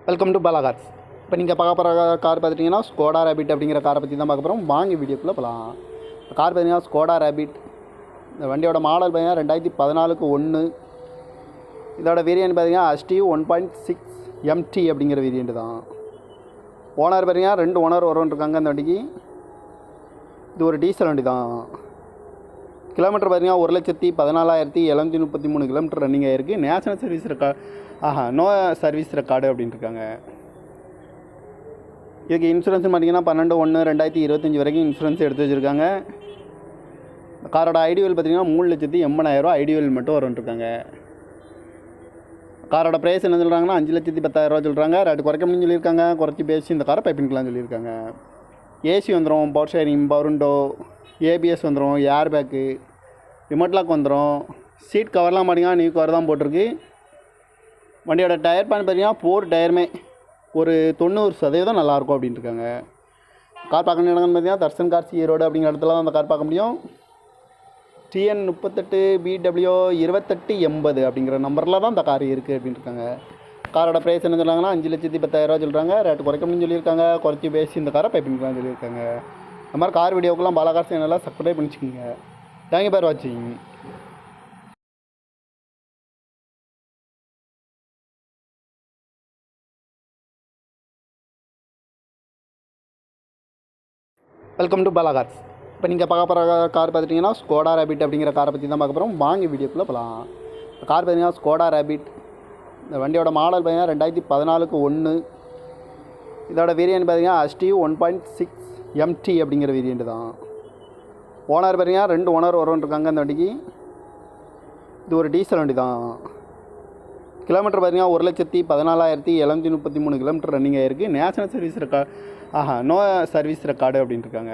Welcome to Bala cars. இப்போ நீங்கள் பார்க்க போகிற கார் பார்த்துட்டிங்கன்னா ஸ்கோடா ரேபிட் அப்படிங்கிற காரை பற்றி தான் பார்க்க போகிறோம். வாங்கி வீடியோக்குள்ளே போகலாம். கார் பார்த்தீங்கன்னா ஸ்கோடா ரேபிட். இந்த வண்டியோட மாடல் பார்த்தீங்கன்னா 2014க்கு 1. இதோட வேரியன்ட் பார்த்தீங்கன்னா HT 1.6 MT அப்படிங்கிற வேரியன்ட் தான். ஓனர் பார்த்தீங்கன்னா 2 ஓனர் வரும்ன்றிருக்காங்க இந்த வண்டிக்கு. இது ஒரு டீசல் வண்டி தான். கிலோமீட்டர் பார்த்தீங்கன்னா 1,14,733 கிலோமீட்டர் ரன்னிங் ஆகிருக்கு. National service no service record அப்படின்ட்டுருக்காங்க. இதுக்கு இன்சூரன்ஸ் பார்த்தீங்கன்னா 12/1/2025 வரைக்கும் இன்சூரன்ஸ் எடுத்து வச்சுருக்காங்க. காரோட ஐடியல் பார்த்தீங்கன்னா 3,80,000 ஐடியல் மட்டும் வரும்ன்ட்ருக்காங்க. காரோட ப்ரைஸ் என்ன சொல்கிறாங்கன்னா 5,10,000 சொல்கிறாங்க. ரேட்டு குறைக்க முடியும்னு சொல்லியிருக்காங்க. குறைச்சி பேசி இந்த காரை பைப்பிங்கலாம் சொல்லியிருக்காங்க. ஏசி வந்துடும், power sharing, power window, ABS வந்துடும், ஏர் பேக்கு, ரிமோட் லாக் வந்துடும். சீட் கவர்லாம் பார்த்தீங்கன்னா நியூ கவர் தான் போட்டிருக்கு. வண்டியோட டயர் பேன் பார்த்தீங்கன்னா 4 டயருமே ஒரு 90% நல்லாயிருக்கும் அப்படின்ட்டுருக்காங்க. கார் பார்க்க இடங்கள்னு பார்த்தீங்கன்னா தர்சன் கார்ஸ் ஈரோடு அப்படிங்கிற இடத்துல தான் அந்த கார் பார்க்க முடியும். TN 38 BW 2880 அப்படிங்கிற நம்பரில் தான் இந்த கார் இருக்குது அப்படின்ட்டுருக்காங்க. காரோட ப்ரைஸ் என்ன சொல்கிறாங்கன்னா 5,10,000 சொல்கிறாங்க. ரேட்டு குறைக்க முடியும்னு சொல்லியிருக்காங்க. குறைச்சி பேசி இந்த காரை பைப்பிங்கலாம் சொல்லியிருக்காங்க. இந்த மாதிரி கார் வீடியோக்கெல்லாம் பாலா கார்ஸ் சேனலில் சப்ஸ்கிரைப் பண்ணிச்சுக்கோங்க. தேங்க்யூ ஃபார் வாட்சிங். Welcome to Bala cars. இப்போ நீங்கள் பார்க்க போகிற கார் பார்த்துட்டிங்கன்னா ஸ்கோடா ரேபிட் அப்படிங்கிற காரை பற்றி தான் பார்க்க போகிறோம். வாங்கி வீடியோக்குள்ளே போகலாம். கார் பார்த்தீங்கன்னா ஸ்கோடா ரேபிட். இந்த வண்டியோட மாடல் பார்த்தீங்கன்னா 2014க்கு 1. இதோட வேரியன்ட் பார்த்தீங்கன்னா HT 1.6 MT அப்படிங்கிற வேரியன்ட் தான். ஓனர் பார்த்தீங்கன்னா 2 ஓனர் வரும்ன்றிருக்காங்க இந்த வண்டிக்கு. இது ஒரு டீசல் வண்டி தான். கிலோமீட்டர் பார்த்தீங்கன்னா 1,14,733 கிலோமீட்டர் ரன்னிங் ஆகிருக்கு. National service no service record அப்படின்ட்டுருக்காங்க.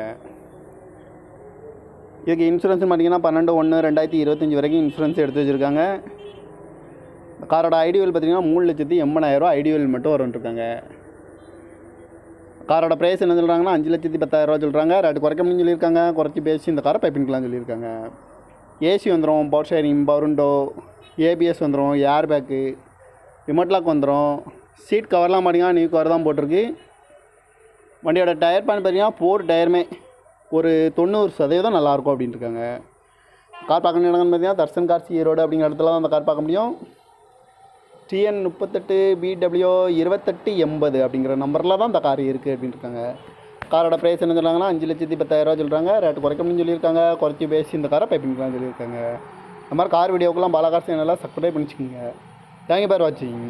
இதுக்கு இன்சூரன்ஸ் பார்த்தீங்கன்னா 12/1/2025 வரைக்கும் இன்சூரன்ஸ் எடுத்து வச்சுருக்காங்க. காரோட ஐடியல் பார்த்தீங்கன்னா 3,80,000 ஐடியல் மட்டும் வரும்ன்றிருக்காங்க. காரோட ப்ரைஸ் என்ன சொல்கிறாங்கன்னா 5,10,000 சொல்கிறாங்க. ரேட்டு குறைக்க முடியும்னு சொல்லியிருக்காங்க. குறைச்சி பேசி இந்த காரை பைப்பிங்கலாம் சொல்லியிருக்காங்க. ஏசி வந்துடும், power sharing, power window, ABS வந்துடும், ஏர் பேக்கு, ரிமோட் லாக் வந்துடும். சீட் கவர்லாம் பார்த்தீங்கன்னா நியூ கவர் தான் போட்டிருக்கு. வண்டியோட டயர் பேன் பார்த்தீங்கன்னா 4 டயருமே ஒரு 90% நல்லாயிருக்கும் அப்படின்ட்டுருக்காங்க. கார் பார்க்க இடங்கள்னு பார்த்தீங்கன்னா தர்சன் கார்ஸ் ஈரோடு அப்படிங்கிற இடத்துல தான் அந்த கார் பார்க்க முடியும். TN 38 BW 2880 அப்படிங்கிற நம்பரில் தான் இந்த கார் இருக்குது அப்படின்ட்டுருக்காங்க. காரோட ப்ரைஸ் என்ன சொல்கிறாங்கன்னா 5,10,000 சொல்கிறாங்க. ரேட்டு குறைக்க முடியும்னு சொல்லியிருக்காங்க. குறைச்சி பேசி இந்த காரை பைப்பிங்கலாம் சொல்லியிருக்காங்க. இந்த மாதிரி கார் வீடியோக்கெல்லாம் பாலா கார்ஸ் சேனலில் சப்ஸ்கிரைப் பண்ணிச்சுக்கோங்க. தேங்க்யூ ஃபார் வாட்சிங்.